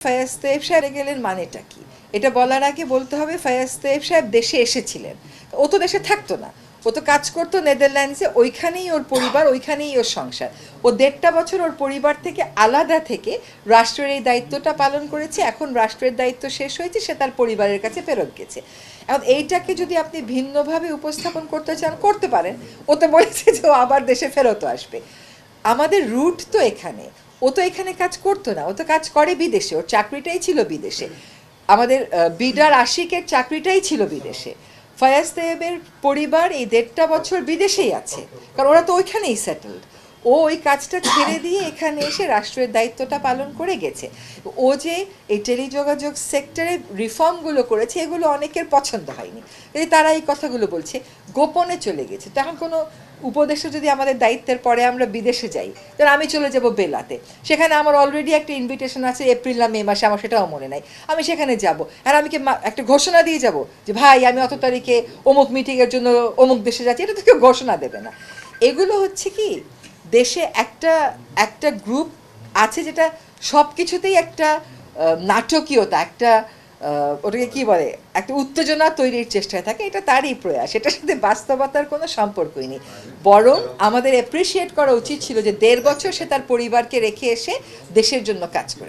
ফায়াজ তায়েব সাহেব গেলেন মানেটা কি? এটা বলার আগে বলতে হবে ফায়াজ তায়েব সাহেব দেশে এসেছিলেন। ও তো দেশে থাকতো না, ও তো কাজ করতো নেদারল্যান্ডসে, ওইখানেই ওর পরিবার, ওইখানেই ওর সংসার। ও 1.5 বছর ওর পরিবার থেকে আলাদা থেকে রাষ্ট্রের এই দায়িত্বটা পালন করেছে। এখন রাষ্ট্রের দায়িত্ব শেষ হয়েছে, সে তার পরিবারের কাছে ফেরত গেছে। এখন এইটাকে যদি আপনি ভিন্নভাবে উপস্থাপন করতে চান করতে পারেন। ও তো বলেছে যে ও আবার দেশে ফেরতও আসবে। আমাদের রুট তো এখানে, ও তো এখানে কাজ করতো না, ও তো কাজ করে বিদেশে, ওর চাকরিটাই ছিল বিদেশে। আমাদের বিডার আশিকের চাকরিটাই ছিল বিদেশে। ফায়াজ তায়েবের পরিবার এই 1.5 বছর বিদেশেই আছে, কারণ ওরা তো ওইখানেই সেটেলড। ও ওই কাজটা ছেড়ে দিয়ে এখানে এসে রাষ্ট্রের দায়িত্বটা পালন করে গেছে। ও যে এই টেলিযোগাযোগ সেক্টরে রিফর্মগুলো করেছে, এগুলো অনেকের পছন্দ হয়নি, তারা এই কথাগুলো বলছে, গোপনে চলে গেছে। তখন কোনো উপদেশে যদি আমাদের দায়িত্বের পরে আমরা বিদেশে যাই, তাহলে আমি চলে যাব বেলাতে, সেখানে আমার অলরেডি একটা ইনভিটেশন আছে এপ্রিল না মে মাসে, আমার সেটাও মনে নাই, আমি সেখানে যাব। আর আমি কি একটা ঘোষণা দিয়ে যাব যে ভাই আমি অত তারিখে অমুক মিটিংয়ের জন্য অমুক দেশে যাচ্ছি? এটা তো কেউ ঘোষণা দেবে না। এগুলো হচ্ছে কি, দেশে একটা একটা গ্রুপ আছে যেটা সব কিছুতেই একটা নাটকীয়তা, একটা ওটাকে কি বলে, একটা উত্তেজনা তৈরির চেষ্টায় থাকে। এটা তারই প্রয়াস, এটার সাথে বাস্তবতার কোনো সম্পর্কই নেই। বরং আমাদের অ্যাপ্রিসিয়েট করা উচিত ছিল যে 1.5 বছর সে তার পরিবারকে রেখে এসে দেশের জন্য কাজ করে।